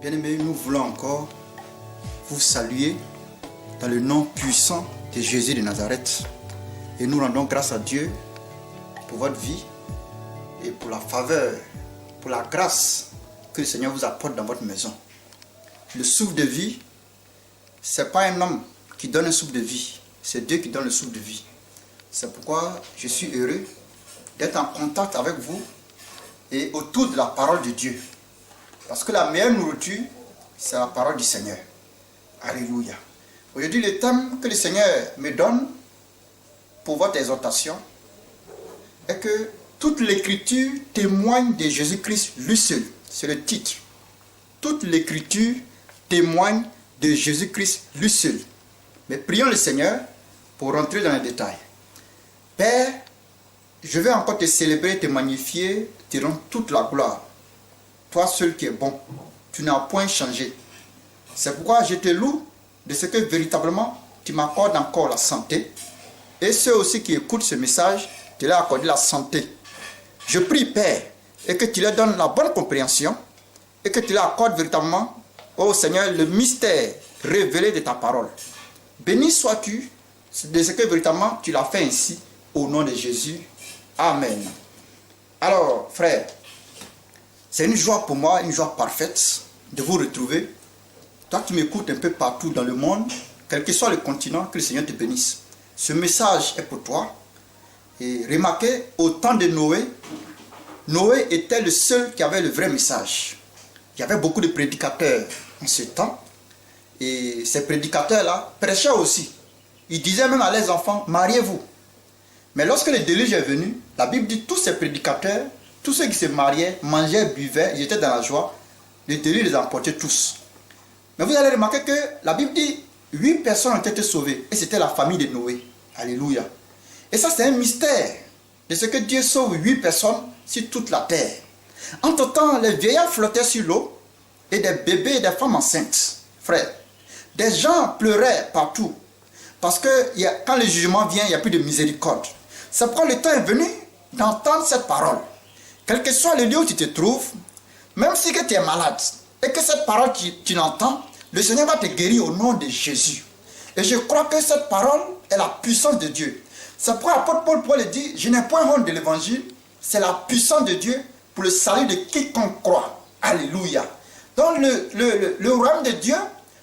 Bien-aimés, nous voulons encore vous saluer dans le nom puissant de Jésus de Nazareth. Et nous rendons grâce à Dieu pour votre vie et pour la faveur, pour la grâce que le Seigneur vous apporte dans votre maison. Le souffle de vie, ce n'est pas un homme qui donne un souffle de vie, c'est Dieu qui donne le souffle de vie. C'est pourquoi je suis heureux d'être en contact avec vous et autour de la parole de Dieu. Parce que la meilleure nourriture, c'est la parole du Seigneur. Alléluia. Aujourd'hui, le thème que le Seigneur me donne pour votre exhortation est que toute l'écriture témoigne de Jésus-Christ lui seul. C'est le titre. Toute l'écriture témoigne de Jésus-Christ lui seul. Mais prions le Seigneur pour rentrer dans les détails. Père, je vais encore te célébrer, te magnifier, te rendre toute la gloire. Toi seul qui es bon, tu n'as point changé. C'est pourquoi je te loue de ce que véritablement tu m'accordes encore la santé. Et ceux aussi qui écoutent ce message, tu leur as accordé la santé. Je prie, Père, et que tu leur donnes la bonne compréhension et que tu leur accordes véritablement, ô Seigneur, le mystère révélé de ta parole. Béni sois-tu de ce que véritablement tu l'as fait ainsi, au nom de Jésus. Amen. Alors, frère, c'est une joie pour moi, une joie parfaite de vous retrouver. Toi qui m'écoutes un peu partout dans le monde, quel que soit le continent, que le Seigneur te bénisse. Ce message est pour toi. Et remarquez, au temps de Noé, Noé était le seul qui avait le vrai message. Il y avait beaucoup de prédicateurs en ce temps. Et ces prédicateurs-là prêchaient aussi. Ils disaient même à leurs enfants, mariez-vous. Mais lorsque le déluge est venu, la Bible dit tous ces prédicateurs, tous ceux qui se mariaient, mangeaient, buvaient, ils étaient dans la joie. Le déluge les emportait tous. Mais vous allez remarquer que la Bible dit 8 personnes ont été sauvées. Et c'était la famille de Noé. Alléluia. Et ça, c'est un mystère de ce que Dieu sauve 8 personnes sur toute la terre. Entre-temps, les vieillards flottaient sur l'eau et des bébés et des femmes enceintes. Frère, des gens pleuraient partout. Parce que quand le jugement vient, il n'y a plus de miséricorde. C'est pourquoi le temps est venu d'entendre cette parole. Quel que soit le lieu où tu te trouves, même si tu es malade, et que cette parole tu l'entends, le Seigneur va te guérir au nom de Jésus. Et je crois que cette parole est la puissance de Dieu. C'est pourquoi l'apôtre Paul pourrait le dire, je n'ai point honte de l'évangile, c'est la puissance de Dieu pour le salut de quiconque croit. Alléluia. Donc le royaume de Dieu,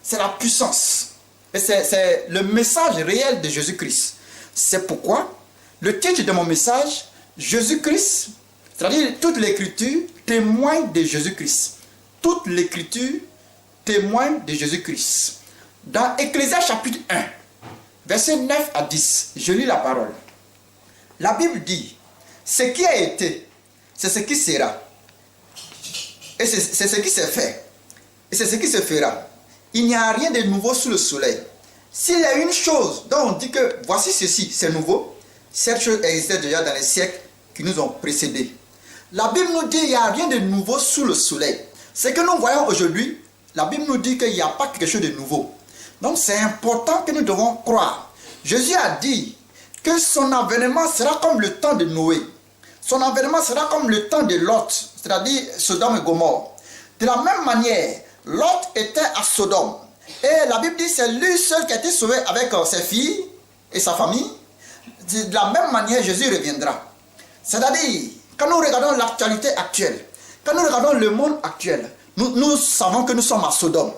c'est la puissance. Et c'est le message réel de Jésus-Christ. C'est pourquoi le titre de mon message, Jésus-Christ, c'est-à-dire toute l'écriture témoigne de Jésus-Christ. Toute l'écriture témoigne de Jésus-Christ. Dans Ecclésiaste chapitre 1, versets 9 à 10, je lis la parole. La Bible dit, ce qui a été, c'est ce qui sera. Et c'est ce qui s'est fait. Et c'est ce qui se fera. Il n'y a rien de nouveau sous le soleil. S'il y a une chose dont on dit que voici ceci, c'est nouveau, cette chose existait déjà dans les siècles qui nous ont précédés. La Bible nous dit qu'il n'y a rien de nouveau sous le soleil. Ce que nous voyons aujourd'hui, la Bible nous dit qu'il n'y a pas quelque chose de nouveau. Donc c'est important que nous devons croire. Jésus a dit que son avènement sera comme le temps de Noé. Son avènement sera comme le temps de Lot, c'est-à-dire Sodome et Gomorrhe. De la même manière, Lot était à Sodome. Et la Bible dit que c'est lui seul qui a été sauvé avec ses filles et sa famille. De la même manière, Jésus reviendra. C'est-à-dire, quand nous regardons l'actualité actuelle, quand nous regardons le monde actuel, nous savons que nous sommes à Sodome.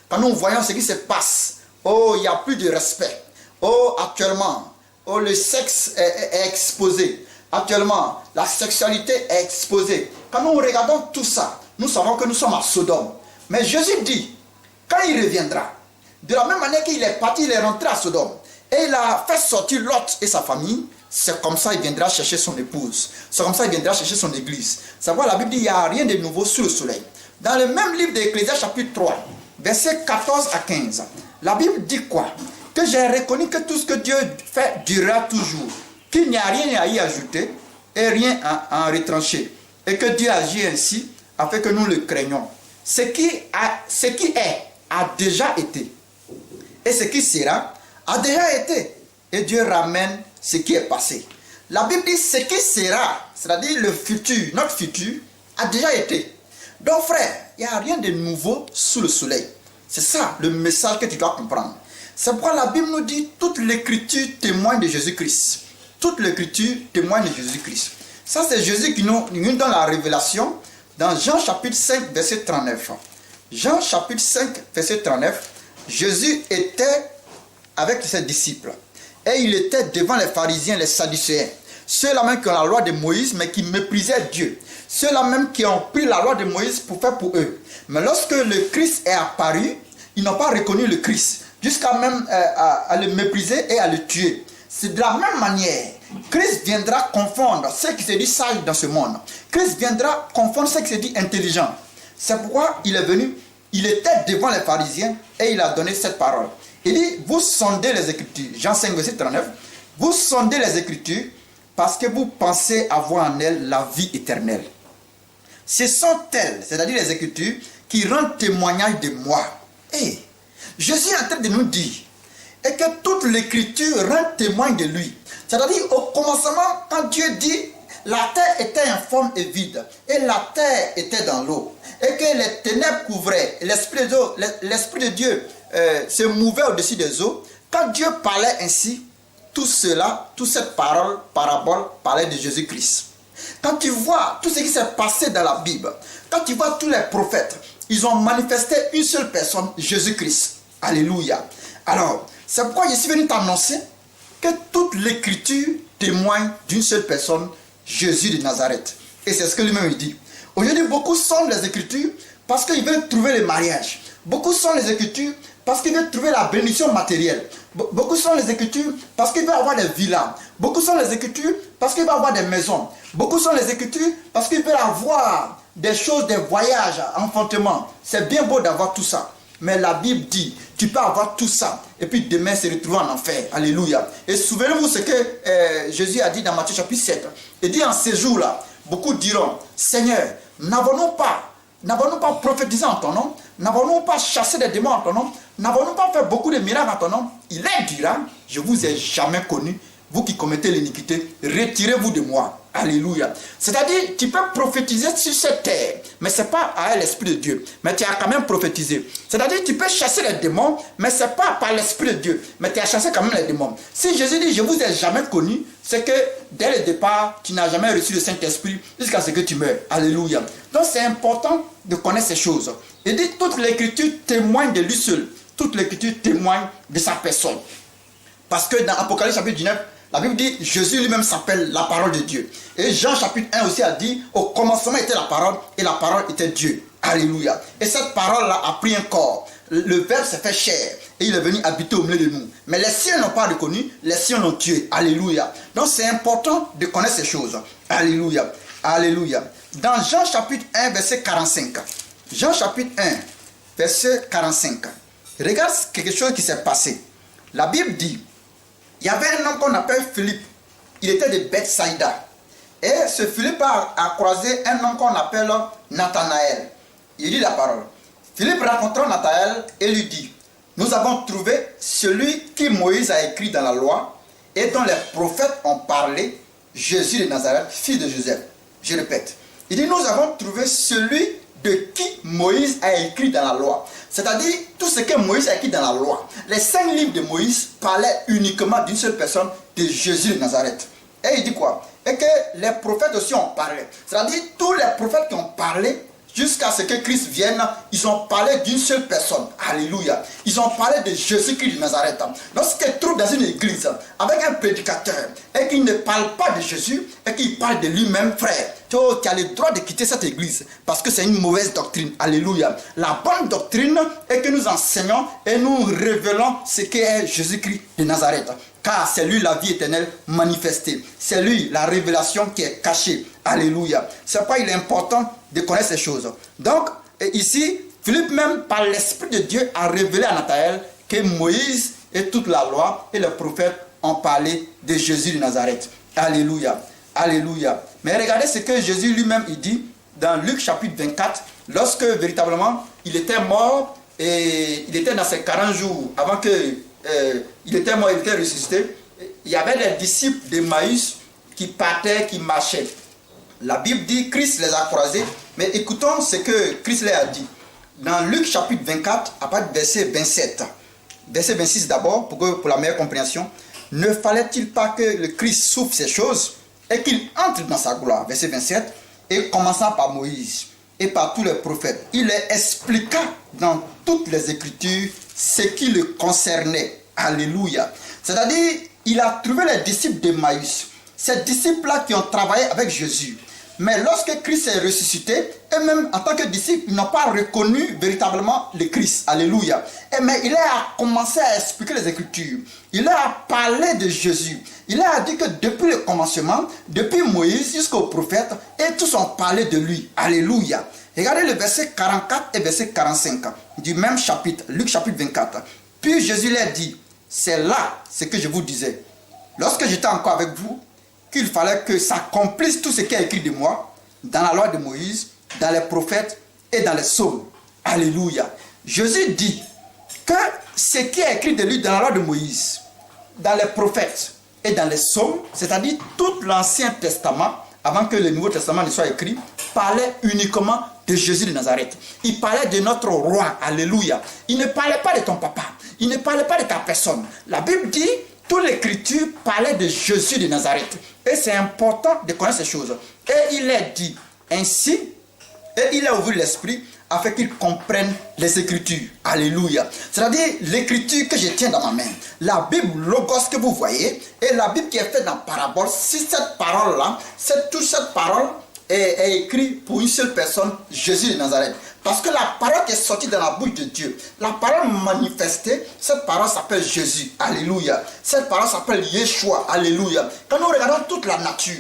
Quand nous voyons ce qui se passe, oh, il n'y a plus de respect. Oh, actuellement, oh, le sexe est exposé. Actuellement, la sexualité est exposée. Quand nous regardons tout ça, nous savons que nous sommes à Sodome. Mais Jésus dit, quand il reviendra, de la même manière qu'il est parti, il est rentré à Sodome. Et il a fait sortir Lot et sa famille. C'est comme ça qu'il viendra chercher son épouse. C'est comme ça qu'il viendra chercher son église. C'est pourquoi la Bible dit qu'il n'y a rien de nouveau sous le soleil. Dans le même livre d'Ecclésiaste chapitre 3, versets 14 à 15, la Bible dit quoi? Que j'ai reconnu que tout ce que Dieu fait durera toujours. Qu'il n'y a rien à y ajouter et rien à en retrancher. Et que Dieu agit ainsi afin que nous le craignons. Ce qui est a déjà été. Et ce qui sera a déjà été. Et Dieu ramène ce qui est passé. La Bible dit ce qui sera, c'est-à-dire le futur, notre futur, a déjà été. Donc frère, Il n'y a rien de nouveau sous le soleil. C'est ça le message que tu dois comprendre. C'est pourquoi la Bible nous dit toute l'écriture témoigne de Jésus-Christ. Toute l'écriture témoigne de Jésus-Christ. Ça, c'est Jésus qui nous donne la révélation dans Jean chapitre 5, verset 39. Jean chapitre 5, verset 39. Jésus était avec ses disciples. Et il était devant les pharisiens, les sadducéens. Ceux-là même qui ont la loi de Moïse, mais qui méprisaient Dieu. Ceux-là même qui ont pris la loi de Moïse pour faire pour eux. Mais lorsque le Christ est apparu, ils n'ont pas reconnu le Christ. Jusqu'à même à le mépriser et à le tuer. C'est de la même manière. Christ viendra confondre ce qui se dit sage dans ce monde. Christ viendra confondre ce qui se dit intelligent. C'est pourquoi il est venu. Il était devant les pharisiens et il a donné cette parole. Il dit, vous sondez les Écritures. Jean 5, verset 39. Vous sondez les Écritures parce que vous pensez avoir en elles la vie éternelle. Ce sont elles, c'est-à-dire les Écritures, qui rendent témoignage de moi. Et Jésus est en train de nous dire et que toute l'Écriture rend témoin de lui. C'est-à-dire au commencement, quand Dieu dit la terre était informe et vide, et la terre était dans l'eau, et que les ténèbres couvraient, l'Esprit de Dieu se mouvait au-dessus des eaux, quand Dieu parlait ainsi, tout cela, toute cette parabole parlait de Jésus-Christ. Quand tu vois tout ce qui s'est passé dans la Bible, quand tu vois tous les prophètes, ils ont manifesté une seule personne, Jésus-Christ. Alléluia. Alors, c'est pourquoi je suis venu t'annoncer que toute l'écriture témoigne d'une seule personne, Jésus de Nazareth. Et c'est ce que lui-même dit. Aujourd'hui, beaucoup sondent les Écritures parce qu'ils veulent trouver le mariage. Beaucoup sondent les Écritures parce qu'ils veulent trouver la bénédiction matérielle. Beaucoup sondent les Écritures parce qu'ils veulent avoir des villas. Beaucoup sondent les Écritures parce qu'ils veulent avoir des maisons. Beaucoup sondent les Écritures parce qu'ils veulent avoir des choses, des voyages, enfantement. C'est bien beau d'avoir tout ça. Mais la Bible dit, tu peux avoir tout ça et puis demain se retrouver en enfer. Alléluia. Et souvenez-vous ce que Jésus a dit dans Matthieu chapitre 7. Il dit en ces jours-là, beaucoup diront, Seigneur, n'avons-nous pas prophétisé en ton nom? N'avons-nous pas chassé des démons en ton nom? N'avons-nous pas fait beaucoup de miracles en ton nom? Il leur dira, je vous ai jamais connu, vous qui commettez l'iniquité, retirez-vous de moi. Alléluia. C'est-à-dire, tu peux prophétiser sur cette terre, mais ce n'est pas à l'Esprit de Dieu. Mais tu as quand même prophétisé. C'est-à-dire, tu peux chasser les démons, mais ce n'est pas par l'Esprit de Dieu. Mais tu as chassé quand même les démons. Si Jésus dit, je ne vous ai jamais connu, c'est que dès le départ, tu n'as jamais reçu le Saint-Esprit jusqu'à ce que tu meurs. Alléluia. Donc, c'est important de connaître ces choses. Il dit, toute l'Écriture témoigne de lui seul. Toute l'Écriture témoigne de sa personne. Parce que dans Apocalypse chapitre 19, la Bible dit, Jésus lui-même s'appelle la parole de Dieu. Et Jean chapitre 1 aussi a dit, au commencement était la parole, et la parole était Dieu. Alléluia. Et cette parole-là a pris un corps. Le Verbe s'est fait chair, et il est venu habiter au milieu de nous. Mais les siens n'ont pas reconnu, les siens l'ont tué. Alléluia. Donc c'est important de connaître ces choses. Alléluia. Alléluia. Dans Jean chapitre 1, verset 45. Jean chapitre 1, verset 45. Regarde quelque chose qui s'est passé. La Bible dit, il y avait un homme qu'on appelle Philippe. Il était de Bethsaïda. Et ce Philippe a croisé un homme qu'on appelle Nathanaël. Il dit la parole. Philippe rencontra Nathanaël et lui dit, nous avons trouvé celui qui Moïse a écrit dans la loi et dont les prophètes ont parlé, Jésus de Nazareth, fils de Joseph. Je répète. Il dit, nous avons trouvé celui de qui Moïse a écrit dans la loi. C'est-à-dire, tout ce que Moïse a écrit dans la loi. Les 5 livres de Moïse parlaient uniquement d'une seule personne, de Jésus de Nazareth. Et il dit quoi? Et que les prophètes aussi ont parlé. C'est-à-dire, tous les prophètes qui ont parlé, jusqu'à ce que Christ vienne, ils ont parlé d'une seule personne. Alléluia. Ils ont parlé de Jésus-Christ de Nazareth. Lorsqu'il trouve dans une église, avec un prédicateur, et qu'il ne parle pas de Jésus, et qu'il parle de lui-même, frère, tu as le droit de quitter cette église, parce que c'est une mauvaise doctrine. Alléluia. La bonne doctrine est que nous enseignons et nous révélons ce qu'est Jésus-Christ de Nazareth. Car c'est lui la vie éternelle manifestée. C'est lui la révélation qui est cachée. Alléluia. C'est pourquoi il est important de connaître ces choses. Donc, ici, Philippe même, par l'Esprit de Dieu, a révélé à Nathanaël que Moïse et toute la loi et les prophètes ont parlé de Jésus de Nazareth. Alléluia. Alléluia. Mais regardez ce que Jésus lui-même il dit dans Luc chapitre 24, lorsque véritablement il était mort et il était dans ses 40 jours avant que il était mort, il était ressuscité. Il y avait les disciples d'Emmaüs qui partaient, qui marchaient. La Bible dit Christ les a croisés, Mais écoutons ce que Christ leur a dit. Dans Luc chapitre 24, à partir du verset 27, verset 26 d'abord, pour la meilleure compréhension. Ne fallait-il pas que le Christ souffre ces choses et qu'il entre dans sa gloire? Verset 27. Et commençant par Moïse et par tous les prophètes, il leur expliqua dans toutes les Écritures ce qui le concernait. Alléluia. C'est-à-dire, il a trouvé les disciples d'Emmaüs. Ces disciples-là qui ont travaillé avec Jésus. Mais lorsque Christ est ressuscité, eux-mêmes en tant que disciples, ils n'ont pas reconnu véritablement le Christ. Alléluia. Mais il a commencé à expliquer les Écritures. Il a parlé de Jésus. Il a dit que depuis le commencement, depuis Moïse jusqu'aux prophètes, et tous ont parlé de lui. Alléluia. Regardez le verset 44 et verset 45 du même chapitre, Luc chapitre 24. Puis Jésus leur dit, c'est là ce que je vous disais. Lorsque j'étais encore avec vous, qu'il fallait que s'accomplisse tout ce qui est écrit de moi dans la loi de Moïse, dans les prophètes et dans les psaumes. Alléluia. Jésus dit que ce qui est écrit de lui dans la loi de Moïse, dans les prophètes et dans les psaumes, c'est-à-dire tout l'Ancien Testament, avant que le Nouveau Testament ne soit écrit, parlait uniquement de Jésus de Nazareth. Il parlait de notre roi. Alléluia. Il ne parlait pas de ton papa. Il ne parlait pas de ta personne. La Bible dit, toute l'écriture parlait de Jésus de Nazareth. Et c'est important de connaître ces choses. Et il est dit ainsi, et il a ouvert l'esprit afin qu'ils comprennent les Écritures. Alléluia. C'est-à-dire l'écriture que je tiens dans ma main. La Bible Logos que vous voyez, et la Bible qui est faite dans parabole, si cette parole-là, toute cette parole est écrite pour une seule personne, Jésus de Nazareth. Parce que la parole qui est sortie de la bouche de Dieu, la parole manifestée, cette parole s'appelle Jésus. Alléluia. Cette parole s'appelle Yeshua. Alléluia. Quand nous regardons toute la nature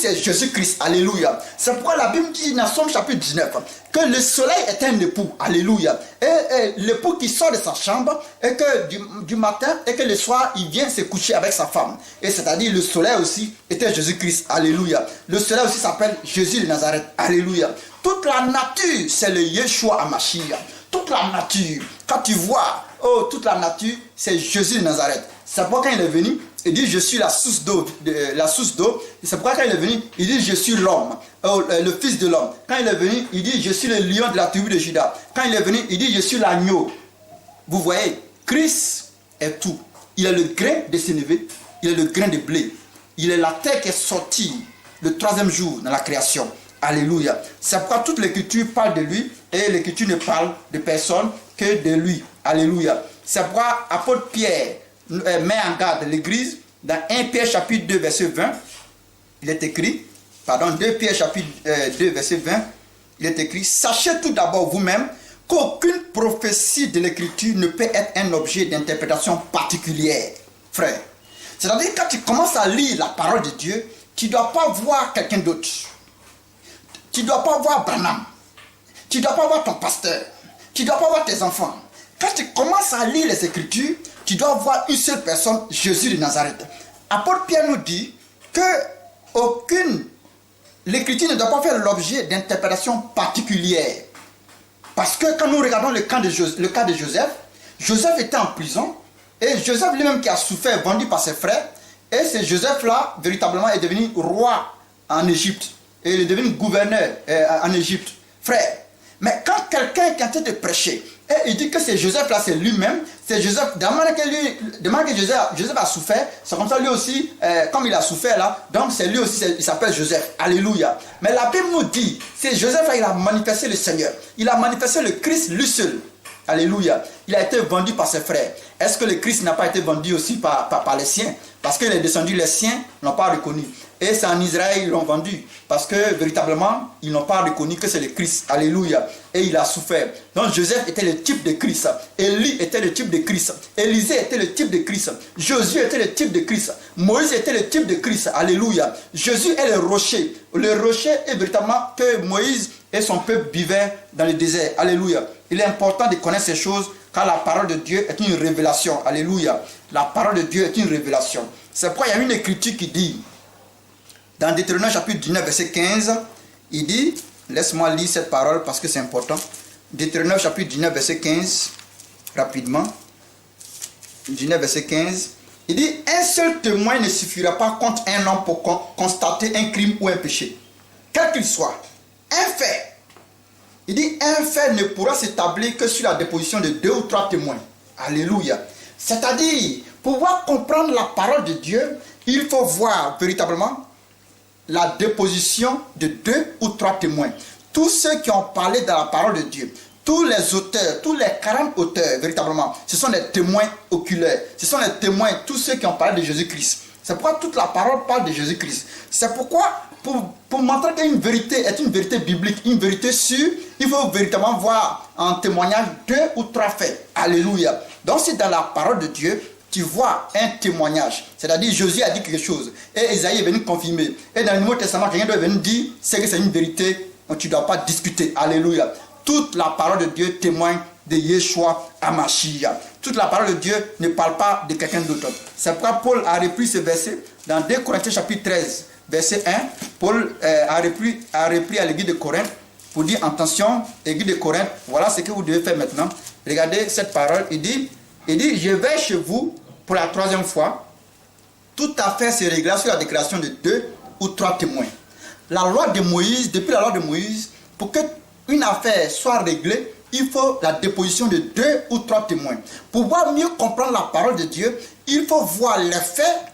c'est Jésus-Christ. Alléluia. C'est pourquoi la Bible dit dans Somme chapitre 19 que le soleil est un époux. Alléluia. Et l'époux qui sort de sa chambre et que du matin et que le soir il vient se coucher avec sa femme. Et c'est-à-dire le soleil aussi était Jésus-Christ. Alléluia. Le soleil aussi s'appelle Jésus de Nazareth. Alléluia. Toute la nature, c'est le Yeshua Hamashiach. Toute la nature, quand tu vois, toute la nature, c'est Jésus de Nazareth. C'est pourquoi quand il est venu, il dit je suis la source d'eau. C'est pourquoi quand il est venu, il dit je suis l'homme, le fils de l'homme. Quand il est venu, il dit je suis le lion de la tribu de Juda. Quand il est venu, il dit je suis l'agneau. Vous voyez, Christ est tout. Il est le grain de sénévé, il est le grain de blé. Il est la terre qui est sortie le troisième jour dans la création. Alléluia. C'est pourquoi toute l'écriture parle de lui et l'écriture ne parle de personne que de lui. Alléluia. C'est pourquoi apôtre Pierre met en garde l'église dans 1 Pierre chapitre 2 verset 20. Il est écrit, 2 Pierre chapitre 2 verset 20, il est écrit, sachez tout d'abord vous-même qu'aucune prophétie de l'écriture ne peut être un objet d'interprétation particulière. Frère, c'est-à-dire quand tu commences à lire la parole de Dieu, tu ne dois pas voir quelqu'un d'autre. Tu ne dois pas voir Branham. Tu ne dois pas voir ton pasteur. Tu ne dois pas voir tes enfants. Quand tu commences à lire les Écritures, tu dois voir une seule personne, Jésus de Nazareth. Apôtre Pierre nous dit que l'Écriture ne doit pas faire l'objet d'interprétation particulière. Parce que quand nous regardons le cas de Joseph, Joseph était en prison et Joseph lui-même qui a souffert, vendu par ses frères, et c'est Joseph-là, véritablement, est devenu roi en Égypte. Et il est devenu gouverneur en Égypte. Frère, mais quand quelqu'un qui est en train de prêcher, et il dit que c'est Joseph là, c'est lui-même, c'est Joseph, de manière que Joseph a souffert, c'est comme ça lui aussi, comme il a souffert là, donc c'est lui aussi, il s'appelle Joseph. Alléluia. Mais la Bible nous dit, c'est Joseph là, il a manifesté le Seigneur. Il a manifesté le Christ lui seul. Alléluia. Il a été vendu par ses frères. Est-ce que le Christ n'a pas été vendu aussi par les siens? Parce que les descendus, les siens, n'ont pas reconnu. Et c'est en Israël ils l'ont vendu. Parce que véritablement, ils n'ont pas reconnu que c'est le Christ. Alléluia. Et il a souffert. Donc Joseph était le type de Christ. Élie était le type de Christ. Élisée était le type de Christ. Josué était le type de Christ. Moïse était le type de Christ. Alléluia. Jésus est le rocher. Le rocher est véritablement que Moïse et son peuple vivaient dans le désert. Alléluia. Il est important de connaître ces choses car la parole de Dieu est une révélation. Alléluia. La parole de Dieu est une révélation. C'est pourquoi il y a une écriture qui dit, dans Deutéronome chapitre 19, verset 15, il dit, laisse-moi lire cette parole parce que c'est important. Deutéronome chapitre 19, verset 15, rapidement. 19, verset 15. Il dit, un seul témoin ne suffira pas contre un homme pour constater un crime ou un péché. Quel qu'il soit. Un fait Il dit, un fait ne pourra s'établir que sur la déposition de 2 ou 3 témoins. Alléluia. C'est-à-dire, pour pouvoir comprendre la parole de Dieu, il faut voir véritablement la déposition de 2 ou 3 témoins. Tous ceux qui ont parlé de la parole de Dieu, tous les auteurs, tous les 40 auteurs, véritablement, ce sont des témoins oculaires. Ce sont les témoins, tous ceux qui ont parlé de Jésus-Christ. C'est pourquoi toute la parole parle de Jésus-Christ. C'est pourquoi, pour montrer qu'une vérité est une vérité biblique, une vérité sûre, il faut véritablement voir en témoignage 2 ou 3 faits. Alléluia. Donc c'est dans la parole de Dieu, tu vois un témoignage. C'est-à-dire Josué a dit quelque chose. Et Isaïe est venu confirmer. Et dans le Nouveau Testament, quelqu'un doit venir dire, c'est que c'est une vérité, donc tu ne dois pas discuter. Alléluia. Toute la parole de Dieu témoigne de Yeshua HaMashiach. Toute la parole de Dieu ne parle pas de quelqu'un d'autre. C'est pourquoi Paul a repris ce verset dans 2 Corinthiens chapitre 13, verset 1. Paul a repris à l'église de Corinthe pour dire, attention, église de Corinthe, voilà ce que vous devez faire maintenant. Regardez cette parole, il dit, je vais chez vous pour la 3e fois. Tout affaire se régla sur la déclaration de 2 ou 3 témoins. La loi de Moïse, depuis la loi de Moïse, pour qu'une affaire soit réglée, il faut la déposition de 2 ou 3 témoins. Pour pouvoir mieux comprendre la parole de Dieu, il faut voir les faits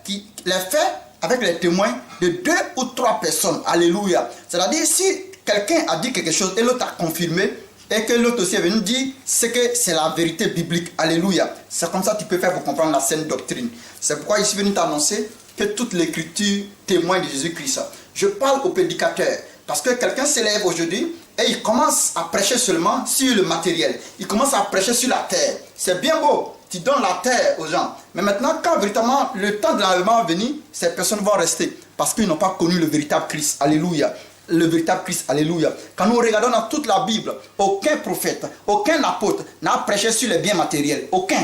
avec les témoins de 2 ou 3 personnes. Alléluia. C'est-à-dire, si quelqu'un a dit quelque chose et l'autre a confirmé, et que l'autre aussi est venu dire, c'est que c'est la vérité biblique. Alléluia. C'est comme ça que tu peux faire pour comprendre la saine doctrine. C'est pourquoi je suis venu t'annoncer que toute l'écriture témoigne de Jésus-Christ. Je parle aux prédicateurs. Parce que quelqu'un s'élève aujourd'hui et il commence à prêcher seulement sur le matériel. Il commence à prêcher sur la terre. C'est bien beau, tu donnes la terre aux gens. Mais maintenant, quand véritablement le temps de l'enlèvement va venir, ces personnes vont rester. Parce qu'ils n'ont pas connu le véritable Christ. Alléluia. Le véritable Christ. Alléluia. Quand nous regardons dans toute la Bible, aucun prophète, aucun apôtre n'a prêché sur les biens matériels. Aucun.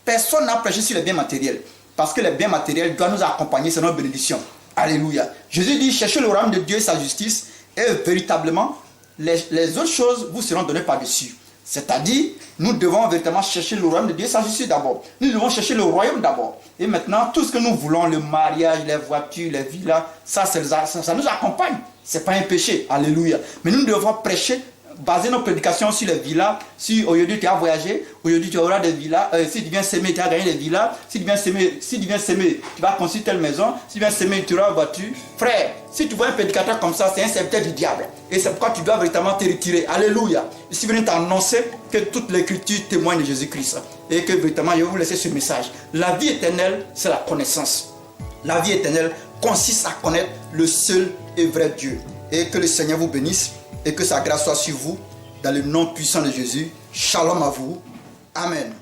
Personne n'a prêché sur les biens matériels. Parce que les biens matériels doivent nous accompagner, c'est notre bénédiction. Alléluia. Jésus dit, cherchez le royaume de Dieu et sa justice, et véritablement, les autres choses vous seront données par-dessus. C'est-à-dire, nous devons véritablement chercher le royaume de Dieu et sa justice d'abord. Nous devons chercher le royaume d'abord. Et maintenant, tout ce que nous voulons, le mariage, les voitures, les villas, ça nous accompagne. Ce n'est pas un péché. Alléluia. Mais nous devons prêcher, baser nos prédications sur les villas. Si aujourd'hui tu as voyagé, aujourd'hui tu auras des villas. Si tu viens s'aimer, tu as gagné des villas. Si tu viens s'aimer, tu vas construire telle maison. Si tu viens s'aimer, tu auras une voiture. Frère, si tu vois un prédicateur comme ça, c'est un serviteur du diable. Et c'est pourquoi tu dois véritablement te retirer. Alléluia. Je suis venu t'annoncer que toute l'écriture témoigne de Jésus-Christ. Et que véritablement, je vais vous laisser ce message. La vie éternelle, c'est la connaissance. La vie éternelle consiste à connaître le seul et vrai Dieu. Et que le Seigneur vous bénisse. Et que sa grâce soit sur vous, dans le nom puissant de Jésus. Shalom à vous. Amen.